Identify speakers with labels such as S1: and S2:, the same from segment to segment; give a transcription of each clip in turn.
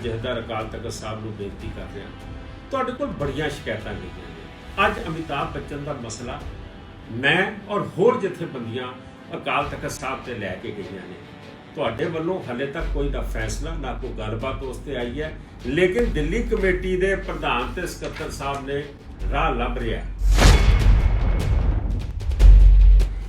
S1: ਜਥੇਦਾਰ ਅਕਾਲ ਤਖਤ ਸਾਹਿਬ ਨੂੰ ਬੇਨਤੀ ਕਰ ਰਿਹਾ, ਤੁਹਾਡੇ ਕੋਲ ਬੜੀਆਂ ਸ਼ਿਕਾਇਤਾਂ ਗਈਆਂ ਨੇ। ਅੱਜ ਅਮਿਤਾਭ ਬੱਚਨ ਦਾ ਮਸਲਾ ਮੈਂ ਔਰ ਹੋਰ ਜਥੇਬੰਦੀਆਂ ਅਕਾਲ ਤਖਤ ਸਾਹਿਬ ਤੇ ਲੈ ਕੇ ਗਈਆਂ ਨੇ। ਤੁਹਾਡੇ ਵੱਲੋਂ ਹਲੇ ਤੱਕ ਕੋਈ ਨਾ ਫੈਸਲਾ ਨਾ ਕੋਈ ਗੱਲਬਾਤ ਉਸ ਤੇ ਆਈ ਹੈ, ਲੇਕਿਨ ਦਿੱਲੀ ਕਮੇਟੀ ਦੇ ਪ੍ਰਧਾਨ ਤੇ ਸਕੱਤਰ ਸਾਹਿਬ ਨੇ ਰਾਹ ਲੱਭ ਰਿਹਾ।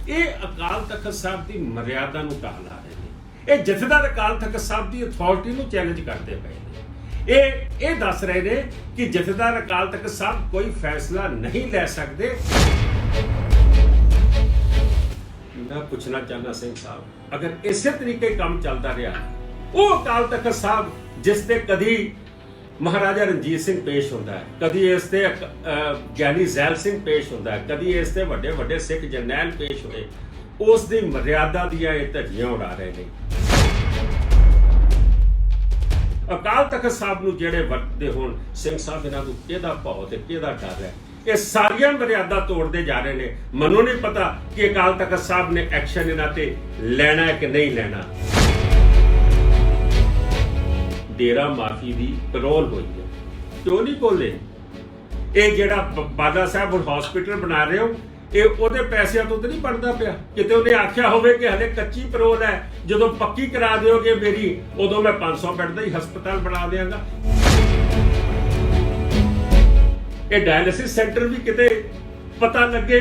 S1: ਇਹ ਅਕਾਲ ਤਖਤ ਸਾਹਿਬ ਦੀ ਮਰਿਆਦਾ ਨੂੰ ਢਾਹ ਲਾ ਰਹੇ ਨੇ। ਇਹ ਜਥੇਦਾਰ ਅਕਾਲ ਤਖਤ ਸਾਹਿਬ ਦੀ ਅਥਾਰਟੀ ਨੂੰ ਚੈਲੰਜ ਕਰਦੇ ਪਏ ਨੇ। ਇਹ ਦੱਸ ਰਹੇ ਨੇ ਕਿ ਜਥੇਦਾਰ ਅਕਾਲ ਤਖਤ ਸਾਹਿਬ ਕੋਈ ਫੈਸਲਾ ਨਹੀਂ ਲੈ ਸਕਦੇ। मैं पूछना चाहना सिंह साहब, अगर इसे तरीके काम चलता रहा, वो अकाल तखत साहब जिसते कदी महाराजा रणजीत सिंह पेश होता है, कदी इसते ज्ञानी जैल सिंह पेश होता है, कदी इसते वड्डे वड्डे सिख जरनैल पेश होए, उस दी मर्यादा दियां ये धज्जियां उड़ा रहे ने। अकाल तखत साहब नूं जिहड़े वरतदे होण, सिंह साहब इन्हां नूं किहदा भौ ते किहदा डर है? ये सारियां मर्यादा तोड़ते जा रहे हैं। मनो नहीं पता कि अकाल तखत साहब ने एक्शन इन्हां ते लेना है कि नहीं लेना। डेरा माफी दी पैरोल हुई है, क्यों नहीं बोले? ये जिहड़ा बाला साहब हॉस्पिटल बना रहे हो, ये ओहदे पैसिਆਂ ਤੋਂ तो नहीं बनता पिया? किते उन्हें आख्या होवे कि हले कच्ची पैरोल है, जदों पक्की करा दिओगे मेरी, उदों मैं 500 बेड ਦਾ ਹੀ ਹਸਪਤਾਲ बना देंगा। ये डायलिसिस सेंटर भी किते पता लगे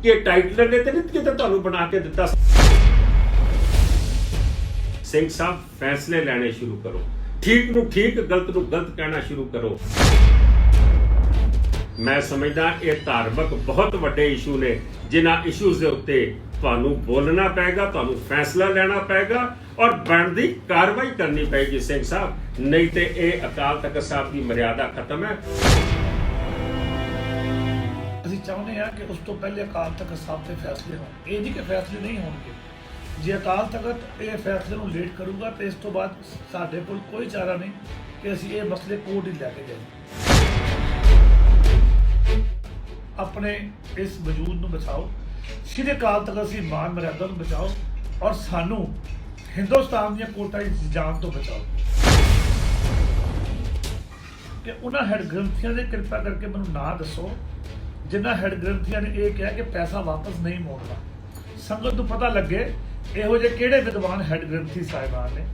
S1: कि टाइटलर ने तो नहीं किते तुहानू बना के दिता। सिंह साहब फैसले लेने शुरू करो, ठीक नू ठीक गलत नू गलत कहना शुरू करो। मैं समझदा ये धार्मिक बहुत वड्डे इशू ने, जिन्हां इशूज़ दे उत्ते तुहानू बोलना पेगा, तुहानू फैसला लेना पेगा और बनदी कार्रवाई करनी पेगी सिंह साहब, नहीं तो ये अकाल तखत साहब की मर्यादा खत्म है।
S2: ਅਸੀਂ ਚਾਹੁੰਦੇ ਹਾਂ ਕਿ ਉਸ ਤੋਂ ਪਹਿਲੇ ਅਕਾਲ ਤਖਤ ਸਾਹਿਬ ਦੇ ਫੈਸਲੇ ਹੋਣ। ਇਹ ਨਹੀਂ ਕਿ ਫੈਸਲੇ ਨਹੀਂ ਹੋਣਗੇ। ਜੇ ਅਕਾਲ ਤਖਤ ਇਹ ਫੈਸਲੇ ਨੂੰ ਲੇਟ ਕਰੂਗਾ ਤੇ ਇਸ ਤੋਂ ਬਾਅਦ ਸਾਡੇ ਕੋਲ ਕੋਈ ਚਾਰਾ ਨਹੀਂ ਕਿ ਅਸੀਂ ਇਹ ਮਸਲੇ ਕੋਰਟ ਹੀ ਲੈ ਕੇ ਜਾਈਏ। ਆਪਣੇ ਇਸ ਵਜੂਦ ਨੂੰ ਬਚਾਓ, ਸ਼੍ਰੀ ਅਕਾਲ ਤਖਤ ਦੀ ਮਾਨ ਮਰਿਆਦਾ ਨੂੰ ਬਚਾਓ ਔਰ ਸਾਨੂੰ ਹਿੰਦੁਸਤਾਨ ਦੀਆਂ ਕੋਰਟਾਂ ਦੀ ਜਾਨ ਤੋਂ ਬਚਾਓ। ਕਿ ਉਹਨਾਂ ਹੈਡ ਗ੍ਰੰਥੀਆਂ ਦੇ ਕਿਰਪਾ ਕਰਕੇ ਮੈਨੂੰ ਨਾ ਦੱਸੋ ਜਿਨ੍ਹਾਂ ਹੈਡ ਗ੍ਰੰਥੀਆਂ ਨੇ ਇਹ ਕਿਹਾ ਕਿ ਪੈਸਾ ਵਾਪਸ ਨਹੀਂ ਮੋੜਨਾ। ਸੰਗਤ ਨੂੰ ਪਤਾ ਲੱਗੇ ਇਹੋ ਜਿਹੇ ਕਿਹੜੇ ਵਿਦਵਾਨ ਹੈਡ ਗ੍ਰੰਥੀ ਸਾਹਿਬਾਨ ਨੇ।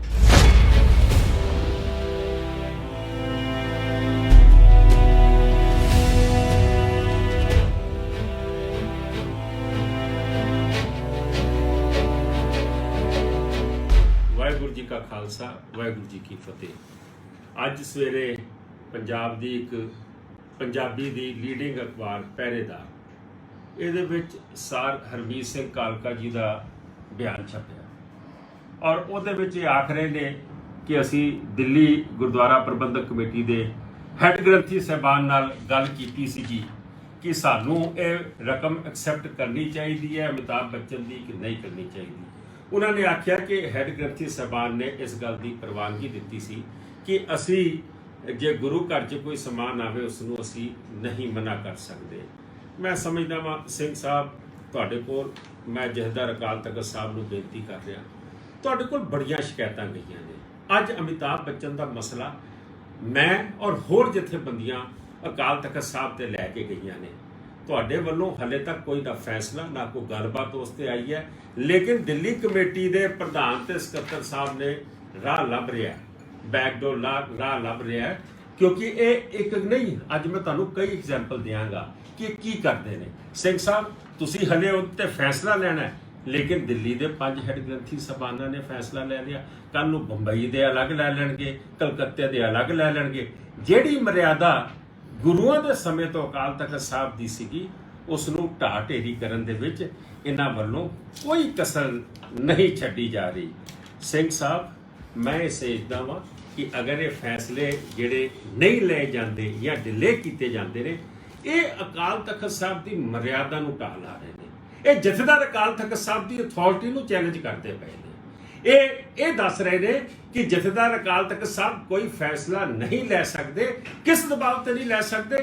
S1: ਵਾਹਿਗੁਰੂ ਜੀ ਕਾ ਖਾਲਸਾ, ਵਾਹਿਗੁਰੂ ਜੀ ਕੀ ਫਤਿਹ। ਅੱਜ ਸਵੇਰੇ ਪੰਜਾਬ ਦੀ ਇੱਕ ਪੰਜਾਬੀ ਦੀ ਲੀਡਿੰਗ ਅਖਬਾਰ ਪਹਿਰੇਦਾਰ, ਇਹਦੇ ਵਿੱਚ ਸਰ ਹਰਮੀਤ ਸਿੰਘ ਕਾਲਕਾ ਜੀ ਦਾ ਬਿਆਨ ਛਪਿਆ ਔਰ ਉਹਦੇ ਵਿੱਚ ਇਹ ਆਖ ਰਹੇ ਨੇ ਕਿ ਅਸੀਂ ਦਿੱਲੀ ਗੁਰਦੁਆਰਾ ਪ੍ਰਬੰਧਕ ਕਮੇਟੀ ਦੇ ਹੈੱਡ ਗ੍ਰੰਥੀ ਸਾਹਿਬਾਨ ਨਾਲ ਗੱਲ ਕੀਤੀ ਸੀਗੀ ਕਿ ਸਾਨੂੰ ਇਹ ਰਕਮ ਐਕਸੈਪਟ ਕਰਨੀ ਚਾਹੀਦੀ ਹੈ ਅਮਿਤਾਭ ਬੱਚਨ ਦੀ ਕਿ ਨਹੀਂ ਕਰਨੀ ਚਾਹੀਦੀ। ਉਹਨਾਂ ਨੇ ਆਖਿਆ ਕਿ ਹੈੱਡ ਗ੍ਰੰਥੀ ਸਾਹਿਬਾਨ ਨੇ ਇਸ ਗੱਲ ਦੀ ਪ੍ਰਵਾਨਗੀ ਦਿੱਤੀ ਸੀ ਕਿ ਅਸੀਂ ਜੇ ਗੁਰੂ ਘਰ 'ਚ ਕੋਈ ਸਮਾਨ ਆਵੇ ਉਸ ਨੂੰ ਅਸੀਂ ਨਹੀਂ ਮਨਾ ਕਰ ਸਕਦੇ। ਮੈਂ ਸਮਝਦਾ ਵਾਂ ਸਿੰਘ ਸਾਹਿਬ, ਤੁਹਾਡੇ ਕੋਲ ਮੈਂ ਜਥੇਦਾਰ ਅਕਾਲ ਤਖਤ ਸਾਹਿਬ ਨੂੰ ਬੇਨਤੀ ਕਰ ਰਿਹਾ, ਤੁਹਾਡੇ ਕੋਲ ਬੜੀਆਂ ਸ਼ਿਕਾਇਤਾਂ ਗਈਆਂ ਨੇ। ਅੱਜ ਅਮਿਤਾਭ ਬੱਚਨ ਦਾ ਮਸਲਾ ਮੈਂ ਔਰ ਹੋਰ ਜਥੇਬੰਦੀਆਂ ਅਕਾਲ ਤਖਤ ਸਾਹਿਬ ਤੇ ਲੈ ਕੇ ਗਈਆਂ ਨੇ। ਤੁਹਾਡੇ ਵੱਲੋਂ ਹਲੇ ਤੱਕ ਕੋਈ ਨਾ ਫੈਸਲਾ ਨਾ ਕੋਈ ਗੱਲਬਾਤ ਉਸ ਤੇ ਆਈ ਹੈ, ਲੇਕਿਨ ਦਿੱਲੀ ਕਮੇਟੀ ਦੇ ਪ੍ਰਧਾਨ ਤੇ ਸਕੱਤਰ ਸਾਹਿਬ ਨੇ ਰਾਹ ਲੱਭ ਰਿਹਾ, बैकडोर राह लभ रहा है। क्योंकि ये एक नहीं, अज मैं तुहानू कई एग्जाम्पल देंगा कि की करते हैं। सिंह साहब तुसी हले उत्ते फैसला लेना है, लेकिन दिल्ली के 5 हैड ग्रंथी सभाना ने फैसला ले लिया, कल नूं बंबई के अलग लै लैणगे, कलकत्ते के अलग लै लैणगे। जिहड़ी मर्यादा गुरुआं दे समय तो अकाल तखत साहब दी सीगी उस नूं ढाह ढेरी करन दे विच इन्हां वल्लों कोई कसर नहीं छड्डी जा रही। सिंह साहब मैं सोचदा वां कि अगर ये फैसले जिहड़े नहीं ले जाते या डिले किए जाते हैं, ये अकाल तखत साहब की मर्यादा नूं ढाह ला रहे हैं। ये जथेदार अकाल तखत साहब की अथॉरिटी नूं चैलेंज करते पे ने। ये दस रहे हैं कि जथेदार अकाल तखत साहब कोई फैसला नहीं ले सकते, किस दबाव से नहीं ले सकते,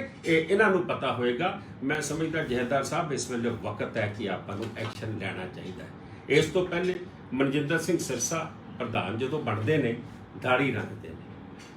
S1: इन्हां नूं पता होएगा। मैं समझदा जथेदार साहब इस वेले वक्त है कि आपां नूं एक्शन लेना चाहिए। इस तो पहले मनजिंदर सिंह सिरसा प्रधान जो बनते हैं दाड़ी रंगते हैं,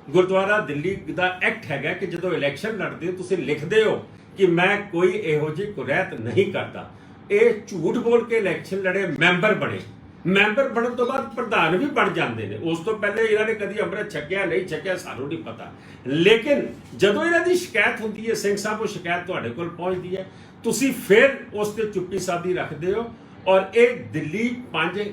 S1: ਗੁਰਦੁਆਰਾ ਦਿੱਲੀ ਦਾ ਐਕਟ ਹੈਗਾ ਕਿ ਜਦੋਂ ਇਲੈਕਸ਼ਨ ਲੜਦੇ ਹੋ ਤੁਸੀਂ ਲਿਖਦੇ ਹੋ ਕਿ ਮੈਂ ਕੋਈ ਇਹੋ ਜਿਹੀ ਕੁਰੈਤ ਨਹੀਂ ਕਰਦਾ। ਇਹ ਝੂਠ ਬੋਲ ਕੇ ਇਲੈਕਸ਼ਨ ਲੜੇ, ਮੈਂਬਰ ਬਣੇ, ਮੈਂਬਰ ਬਣਨ ਤੋਂ ਬਾਅਦ ਪ੍ਰਧਾਨ ਵੀ ਬਣ ਜਾਂਦੇ ਨੇ। ਉਸ ਤੋਂ ਪਹਿਲੇ ਇਹਨਾਂ ਨੇ ਕਦੀ ਅੰਮ੍ਰਿਤ ਛਕਿਆ ਨਹੀਂ ਛਕਿਆ ਸਾਨੂੰ ਨਹੀਂ ਪਤਾ, ਲੇਕਿਨ ਜਦੋਂ ਇਹਨਾਂ ਦੀ ਸ਼ਿਕਾਇਤ ਹੁੰਦੀ ਹੈ ਸਿੰਘ ਸਾਹਿਬ, ਉਹ ਸ਼ਿਕਾਇਤ ਤੁਹਾਡੇ ਕੋਲ ਪਹੁੰਚਦੀ ਹੈ, ਤੁਸੀਂ ਫਿਰ ਉਸ ਤੇ ਚੁੱਪੀ ਸਾਦੀ ਰੱਖਦੇ ਹੋ ਔਰ ਇਹ ਦਿੱਲੀ 5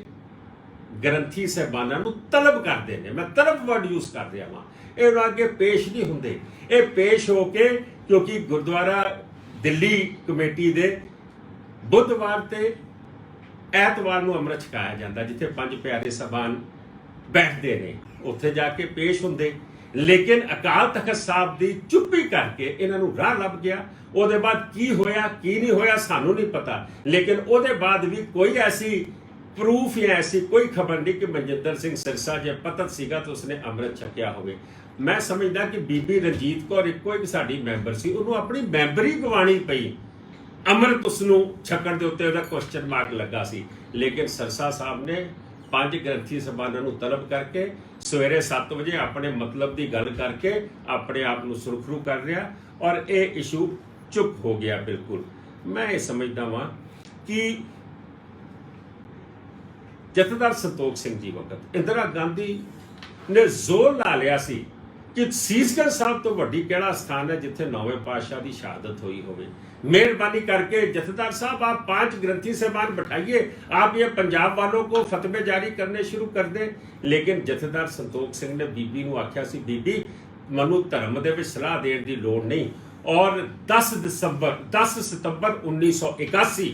S1: ਗ੍ਰੰਥੀ ਸਾਹਿਬਾਨਾਂ ਨੂੰ ਤਲਬ ਕਰਦੇ ਨੇ। ਮੈਂ ਤਲਬ ਵਰਡ ਯੂਜ਼ ਕਰ ਰਿਹਾ ਵਾਂ, ਇਹ ਅੱਗੇ ਪੇਸ਼ ਨਹੀਂ ਹੁੰਦੇ। ਇਹ ਪੇਸ਼ ਹੋ ਕੇ, ਕਿਉਂਕਿ ਗੁਰਦੁਆਰਾ ਦਿੱਲੀ ਕਮੇਟੀ ਦੇ ਬੁੱਧਵਾਰ ਤੇ ਐਤਵਾਰ ਨੂੰ ਅੰਮ੍ਰਿਤ ਛਕਾਇਆ ਜਾਂਦਾ, ਜਿੱਥੇ 5 ਪਿਆਰੇ ਸਾਹਿਬਾਨ ਬੈਠਦੇ ਨੇ, ਉੱਥੇ ਜਾ ਕੇ ਪੇਸ਼ ਹੁੰਦੇ। ਲੇਕਿਨ ਅਕਾਲ ਤਖਤ ਸਾਹਿਬ ਦੀ ਚੁੱਪੀ ਕਰਕੇ ਇਹਨਾਂ ਨੂੰ ਰਾਹ ਲੱਭ ਗਿਆ। ਉਹਦੇ ਬਾਅਦ ਕੀ ਹੋਇਆ ਕੀ ਨਹੀਂ ਹੋਇਆ ਸਾਨੂੰ ਨਹੀਂ ਪਤਾ, ਲੇਕਿਨ ਉਹਦੇ ਬਾਅਦ ਵੀ ਕੋਈ ਐਸੀ ਪ੍ਰੂਫ ਜਾਂ ਐਸੀ ਕੋਈ ਖਬਰ ਨਹੀਂ ਕਿ ਮਨਜਿੰਦਰ ਸਿੰਘ ਸਿਰਸਾ ਜੇ ਪਤਤ ਸੀਗਾ ਤਾਂ ਉਸਨੇ ਅੰਮ੍ਰਿਤ ਛਕਿਆ ਹੋਵੇ। ਮੈਂ ਸਮਝਦਾ ਕਿ ਬੀਬੀ ਰਣਜੀਤ ਕੌਰ ਇੱਕੋ ਇੱਕ ਸਾਡੀ ਮੈਂਬਰ ਸੀ, ਉਹਨੂੰ ਆਪਣੀ ਮੈਂਬਰੀ ਗਵਾਣੀ ਪਈ, ਅੰਮ੍ਰਿਤ ਉਸਨੂੰ ਛਕਣ ਦੇ ਉੱਤੇ ਉਹਦਾ ਕੁਐਸਚਨ ਮਾਰਕ ਲੱਗਾ ਸੀ। ਲੇਕਿਨ ਸਿਰਸਾ ਸਾਹਿਬ ਨੇ 5 ਗ੍ਰੰਥੀ ਸਾਹਿਬਾਨਾਂ ਨੂੰ ਤਲਬ ਕਰਕੇ ਸਵੇਰੇ 7 ਵਜੇ ਆਪਣੇ ਮਤਲਬ ਦੀ ਗੱਲ ਕਰਕੇ ਆਪਣੇ ਆਪ ਨੂੰ ਸੁਰਖਰੂ ਕਰ ਰਿਹਾ ਔਰ ਇਹ ਇਸ਼ੂ ਚੁੱਪ ਹੋ ਗਿਆ ਬਿਲਕੁਲ। ਮੈਂ ਇਹ ਸਮਝਦਾ ਵਾਂ ਕਿ ਜਥੇਦਾਰ ਸੰਤੋਖ ਸਿੰਘ ਜੀ ਵਕਤ ਇੰਦਰਾ ਗਾਂਧੀ ਨੇ ਜ਼ੋਰ ਲਾ ਲਿਆ ਸੀ ਕਿ ਸੀਸਗੰਜ ਸਾਹਿਬ ਤੋਂ ਵੱਡੀ ਕਿਹੜਾ ਸਥਾਨ ਹੈ ਜਿੱਥੇ 9ਵੇਂ ਪਾਤਸ਼ਾਹ ਦੀ ਸ਼ਹਾਦਤ ਹੋਈ ਹੋਵੇ। मेहरबानी करके जथेदार साहब आप 5 ग्रंथी साहबान बैठाइए, आप ये पंजाब वालों को फतवे जारी करने शुरू कर दें। लेकिन जथेदार संतोख सिंह ने बीबी नूं आख्या सी, बीबी मनु धर्म दे विच सलाह देण दी लोड़ नहीं। और 10 सितंबर 1981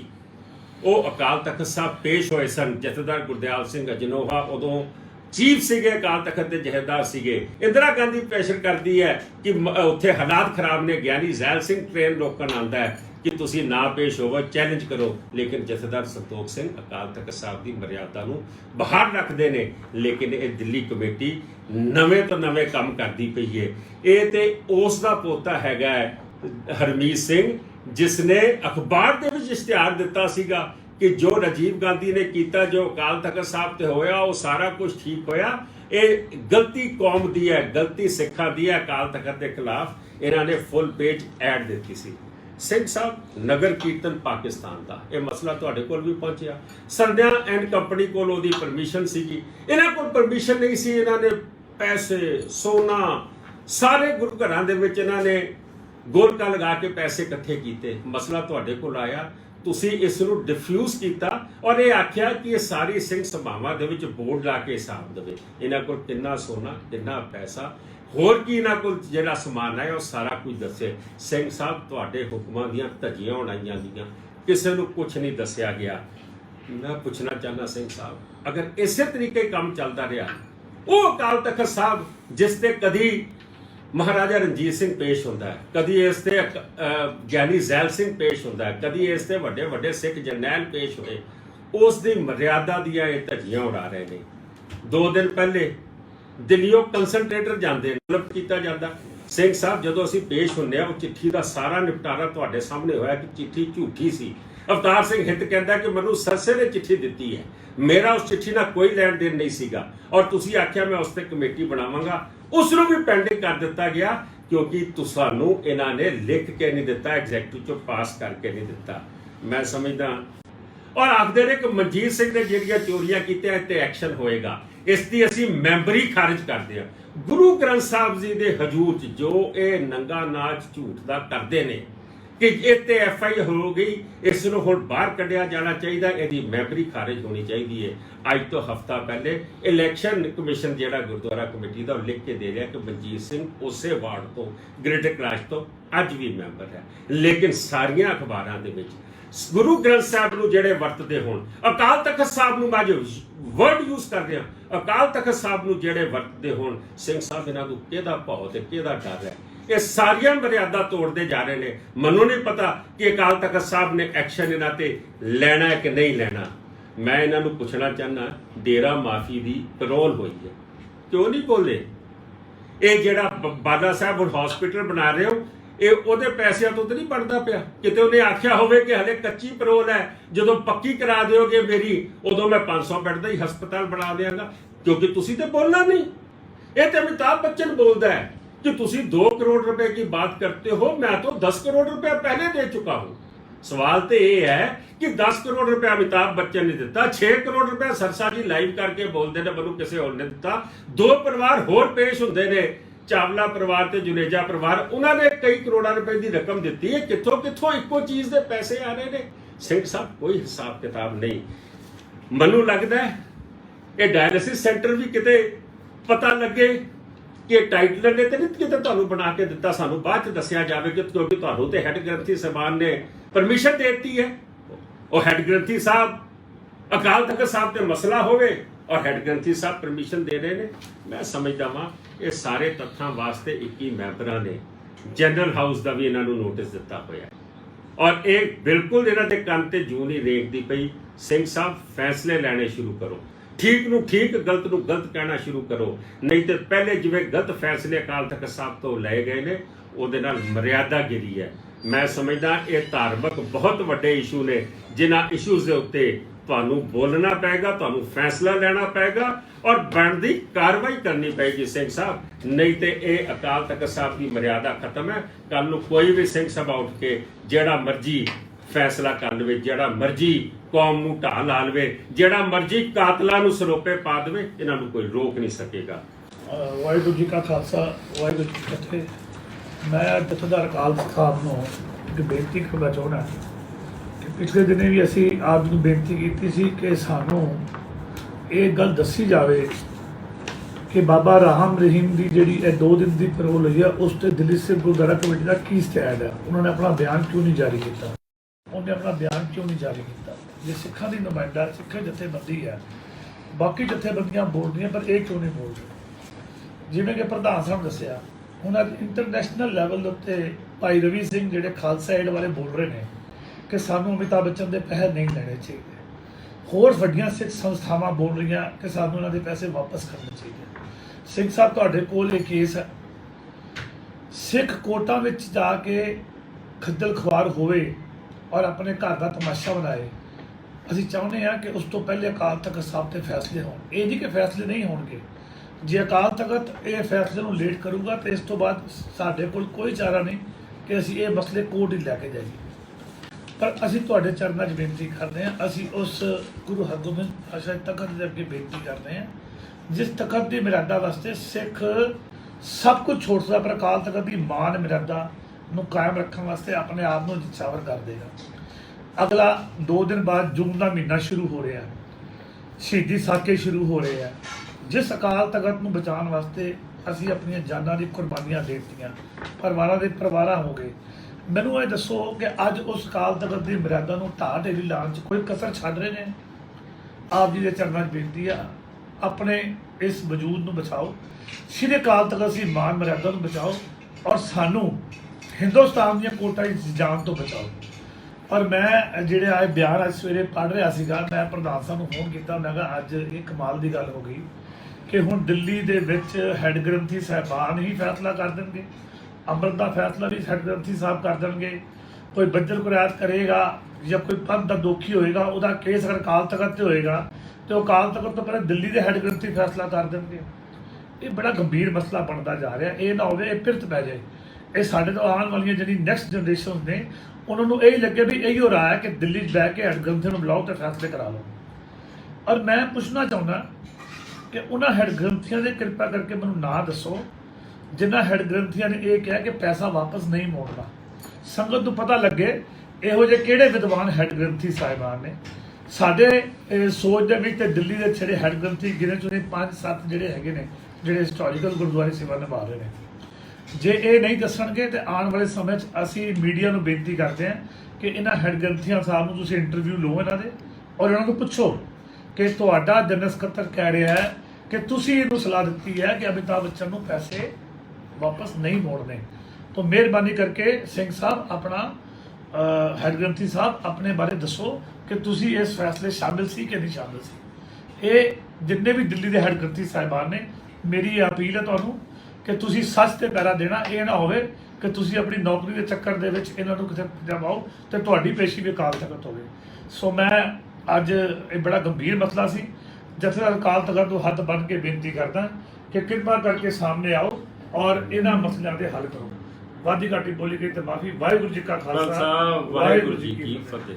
S1: वो अकाल तख्त साहब पेश होए सन। जथेदार गुरदयाल सिंह अजनोहा उदों चीफ सीगे, अकाल तख्त के जहेदार सीगे। इंदिरा गांधी प्रेशर करती है कि उत्थे हालात खराब ने, ज्ञानी जैल सिंह ट्रेन रोकन आंदा है कि तुसी ना पेश होवो, चैलेंज करो। लेकिन जथेदार संतोख सिंह अकाल तख्त साहब की मर्यादा नूं बाहर रखते हैं। लेकिन ये दिल्ली कमेटी नवे तो नवे काम करती पई है। ये तो उस दा पोता हैगा हरमीत सिंह, जिसने अखबार दे विच इश्तिहार दिता सीगा कि जो राजीव गांधी ने किया, जो अकाल तख्त साहब ते होया, वो सारा कुछ ठीक होया। ये गलती कौम दी है, गलती सिखा दी है। अकाल तख्त के खिलाफ इन्होंने फुल पेज ऐड दी सी। सिंह साहब नगर कीर्तन पाकिस्तान का यह मसला तुहाडे कोल भी पहुंचा। संध्या एंड कंपनी कोल ओदी परमिशन सीगी, इन्हां कोल परमिशन नहीं सी। इन्होंने पैसे सोना सारे गुरु घरां दे विच इन्होंने गोलका लगा के पैसे इकट्ठे कीते। मसला तुहाडे कोल आया, तुसी इस नूं डिफ्यूज कीता और ये आख्या कि ये सारी सिंह सभावां दे विच बोर्ड ला के हिसाब देवे, इन्हां कोल कितना सोना कितना पैसा होर की इन्हां कोल जिहड़ा समान है वो सारा कुछ दसे। सिंह साहब तुहाडे हुक्मां दीयां धज्जियां उड़ाईयां गईयां, किसी नूं कुछ नहीं दस्सिया गया। मैं पुछना चाहना सिंह साहब, अगर इसे तरीके काम चलता रहा, वो अकाल तख्त साहब जिस ते कदी महाराजा रणजीत सिंह पेश होंदा है, कदी इस ते ज्ञानी जैल सिंह पेश होंदा है, कदी इस ते वड्डे वड्डे सिख जरनैल पेश होए, उस दी मर्यादा दियां ये धज्जियां उड़ा रहे ने। 2 दिन पहले दिल्लीओ कंसनट्रेटर जांदे तलब कीता जांदा। सिंह साहब जदों असीं पेश हुंदे आ, वो चिट्ठी दा सारा निपटारा तुहाडे सामने होया कि चिट्ठी झूठी सी। अवतार सिंह हित कहता कि मैनूं सरसे ने चिट्ठी दित्ती है, मेरा उस चिट्ठी नाल कोई लैण देण नहीं सीगा और तुसीं आख्या मैं उस ते कमेटी बनावांगा, उसनूं भी पेंडिंग कर दिता गया क्योंकि तुसानूं इन्हां ने लिख के नहीं दिता, एग्जैक्टिव चों पास करके नहीं दिता। मैं समझदा और आखदे ने कि मनजीत सिंह ने जिहड़ियां चोरियां कीतियां इस ते एक्शन होएगा, इस दी असीं मैंबरी खारिज करदे हां। गुरु ग्रंथ साहब जी दे हजूर च जो ये नंगा नाच झूठ दा करदे ने कि इत्ते FI हो गई, इस नूं हुण बाहर कढिया जाना चाहिए, इहदी मैंबरी खारिज होनी चाहिए है। अज तो हफ्ता पहले इलैक्शन कमिशन जिहड़ा गुरुद्वारा कमेटी दा लिख के दे रहा कि मनजीत सिंह उसे वार्ड तो ग्रेटर कैलाश तो अज भी मैंबर है। लेकिन सारियां अखबारां दे विच गुरु ग्रंथ साहब नूं जिहड़े वरतदे होण, अकाल तख्त साहब नूं मैं वर्ड यूज कर रहा, अकाल तख्त साहब नूं जिहड़े वरतदे होण, सिंह साहब इन्हां नूं किहदा भौ ते किहदा डर है। ये सारियां मर्यादा तोड़ते जा रहे हैं। मनु नहीं पता कि अकाल तख्त साहब ने एक्शन इन्हां ते लेना है कि नहीं लेना। मैं इन्हां नूं पुछना चाहना, डेरा माफी दी पैरोल हुई है, क्यों नहीं बोले? ये जिहड़ा बाला साहब हुण हॉस्पिटल बना रहे हो, ये उहदे पैसिਆਂ तो नहीं बनता पिया? किते उन्हें आख्या होवे कि हले कच्ची पैरोल है, जदों पक्की करा दोगे मेरी, उदों मैं 500 बैड दा ही हस्पताल बना देंगा, क्योंकि तुसीं ते बोलना नहीं। ये तो अमिताभ बच्चन बोलता है कि तुसी 2 करोड़ रुपए की बात करते हो, मैं तो 10 करोड़ रुपया पहले दे चुका हूं। सवाल तो ये है कि 10 करोड़ रुपया अमिताभ बच्चन ने दिता, 6 करोड़ रुपया सरसा जी लाइव करके बोलते ने मैनू किसी होर ने दिता, 2 परिवार होर पेश हुंदे ने, चावला परिवार ते जुनेजा परिवार, उन्होंने कई करोड़ा रुपए की रकम दी है। कितों कितों इको चीज के पैसे आ रहे ने। सिंह साहब कोई हिसाब किताब नहीं। मनु लगता है ये डायलिसिस सेंटर भी किते पता लगे कि टाइटलर ने तो नहीं किते तुहानू बना के दिता, सानू बाद च दस्सिया जावे कि क्योंकि तुहानू ते हैड ग्रंथी साहबान ने परमिशन देती है। और हैड ग्रंथी साहब अकाल तख्त साहब ते मसला होवे और हैड ग्रंथी साहब परमिशन दे रहे हैं। मैं समझदा वां ये सारे तत्थां वास्ते 21 मैंबरां ने जनरल हाउस का भी इन्हां नूं नोटिस दिता होया है और एक बिल्कुल इन्हां दे कंन ते जूं नहीं रेंगदी पई। सिंह साहब फैसले लैणे शुरू करो, ठीक नूं ठीक गलत नूं गलत कहना शुरू करो, नहीं तो पहले जिवें गलत फैसले अकाल तख्त साहब तो लए गए ने उहदे नाल मर्यादा गिरी है। मैं समझदा ये धार्मिक बहुत वड्डे इशू ने जिन्हां इशूज़ दे उत्ते ਤੁਹਾਨੂੰ बोलना पेगा, ਤੁਹਾਨੂੰ फैसला लेना पेगा और बनती कार्रवाई करनी पेगी सिंह साहब, नहीं तो ये अकाल तख्त साहब की मर्यादा खत्म है। कल नूं कोई भी सिंह सभा उठ के जेड़ा मर्जी फैसला कर लवे, जेड़ा मर्जी कौम नूं ढा ला लवे, जेड़ा मर्जी कातलां नूं सरोपे पा देवे, इन्हां नूं कोई रोक नहीं सकेगा।
S2: वाहिगुरू जी का खालसा वाहिगुरू जी की फतेह। मैं जथेदार अकाल तख्त साहब नूं एक बेनती करना चाहुंदा कि पिछले दिने भी असी आप जी बेनती की सी कि सानू ये गल दसी जाए कि बाबा राम रहीम की जी 2 दिन की पैरोल हुई है उस पर दिल्ली सिख गुरुद्वारा कमेटी का की स्टैंड है, उन्होंने अपना बयान क्यों नहीं जारी किया, उन्हें अपना बयान क्यों नहीं जारी किया। जे सिखा की नुमाइंदा सिख जथेबंदी है, बाकी जथेबंदियां बोल रही पर ये क्यों नहीं बोल रहे। जिवें कि प्रधान साहब दसिया उन्होंने इंटरनेशनल लैवल उत्ते भाई रवि सिंह जिहड़े खालसा एड वाले बोल रहे हैं कि सानू अमिताभ बच्चन के पैसे नहीं लेने चाहिए, होर वड्डियां सिख संस्थावां बोल रही कि सानू उन्होंने पैसे वापस करने चाहिए। सिंह साहब तुहाडे कोल एक केस है, सिख कोर्टां विच जाके खज्जल खुआर होवे और अपने घर का तमाशा बनाए। असीं चाहुंदे हां कि उस तो पहले अकाल तख्त साहब ते फैसले होण, ये नहीं कि फैसले नहीं होणगे। जे अकाल तख्त ये फैसले नूं लेट करूगा तो इस तो बाद साडे कोल कोई चारा नहीं कि असीं ये मसले कोर्ट ही लैके जाइए। पर असीं तुहाडे चरनां 'च बेनती करते हैं, असीं उस गुरु हरगोबिंद पातशाह तख्त दे अगे बेनती करते हैं जिस तख्त की मर्यादा वास्ते सिख सब कुछ छोड़ सकदा, पर अकाल तख्त की मान मर्यादा नूं कायम रखने वास्ते अपने आप नूं निछावर कर देगा। अगला 2 दिन बाद जून का महीना शुरू हो रहा है, शहीदी साके शुरू हो रहे हैं। जिस अकाल तख्त नूं बचाउण वास्ते असीं अपनियां जानां दी कुर्बानियां दे दित्तियां, परिवारां दे परिवार हो गए। मैनूं ये दसो कि अज उस अकाल तख्त की मर्यादा नूं ढाह ढेरी लाउण 'च कोई कसर छड्ड रहे ने। आप जी के चरणों 'च बेनती है, अपने इस वजूद नूं बचाओ, श्री अकाल तख्त की मान मर्यादा नूं बचाओ और सानू हिंदुस्तान दी कोर्टां दी जान तो बचाओ। और मैं जिहड़े आए बयान अज सवेरे पढ़ रहा सीगा, मैं प्रधान साहब नूं फोन किया, मैं कहा अज ये कमाल की गल हो गई कि हुण दिल्ली दे विच हैड ग्रंथी साहिबान ही फैसला कर देणगे, अमृत का फैसला भी हैड ग्रंथी साहब कर देंगे। कोई बज्जर कुरैत करेगा या कोई पंथ का दोखी होएगा, उसका केस अगर अकाल तख्त से होएगा तो अकाल तख्त तो पहले दिल्ली के हैड ग्रंथी फैसला कर देंगे। ये बड़ा गंभीर मसला बनता जा रहा है, ये ना होवे ये फिरत पै जाए। ये साढ़े तो आने वाली जी नैक्सट जनरेशन ने उन्होंने यही लगे भी यही हो रहा है कि दिल्ली बह के हैड ग्रंथी को बुलाओ तो फैसले करा लो। और मैं पूछना चाहना कि उन्होंने हैड ग्रंथियों से कृपा करके मैं ना दसो जिन्होंने हैड ग्रंथियों ने यह कहा कि पैसा वापस नहीं मोड़ना। संगत को पता लगे यहो जे किहड़े विद्वान हैड ग्रंथी साहिबान ने साडे सोच दे विच ते दिल्ली के छड़े हैड ग्रंथी गिने चुने 5-7 जिहड़े हैगे ने जिहड़े हिस्टोरीकल गुरुद्वारे सेवा निभा रहे हैं। जे ये नहीं दसणगे तो आने वाले समय असी मीडिया को बेनती करते हैं कि इन्हां हैड ग्रंथियां साहब नूं तुसीं इंटरव्यू लो इन्हां दे और इन्हां नूं पुछो कि तुहाडा जनरल सकत्तर कह रहा है कि तुसीं इहनूं सलाह दित्ती है कि अमिताभ बच्चन नूं पैसे वापस नहीं मोड़ने। तो मेहरबानी करके सिंह साहब अपना हैड ग्रंथी साहब अपने बारे दसो कि तुसीं इस फैसले शामिल सी कि नहीं शामिल सी। ये जिन्ने भी दिल्ली के हैड ग्रंथी साहिबान ने मेरी अपील है तुहानूं कि तुसीं सच ते पैरा देना, ये ना होवे कि तुसीं अपनी नौकरी के चक्कर दे विच इन्हां नूं किते जमाओ तो तुहाडी पेशी भी अकाल तख्त होवे। सो मैं अज ये बड़ा गंभीर मसला सी, जथेदार अकाल तख्त नूं हੱਥ बन के बेनती करदा ਕਿ ਕਿਰਪਾ ਕਰਕੇ ਸਾਹਮਣੇ ਆਓ ਔਰ ਇਹਨਾਂ ਮਸਲਿਆਂ ਦੇ ਹੱਲ ਕਰੋ। ਵਾਦੀ ਘਾਟੀ ਬੋਲੀ ਗਈ ਤੇ ਮਾਫੀ। ਵਾਹਿਗੁਰੂ ਜੀ ਕਾ
S1: ਖਾਲਸਾ ਵਾਹਿਗੁਰੂ ਜੀ ਕੀ ਫਤਿਹ।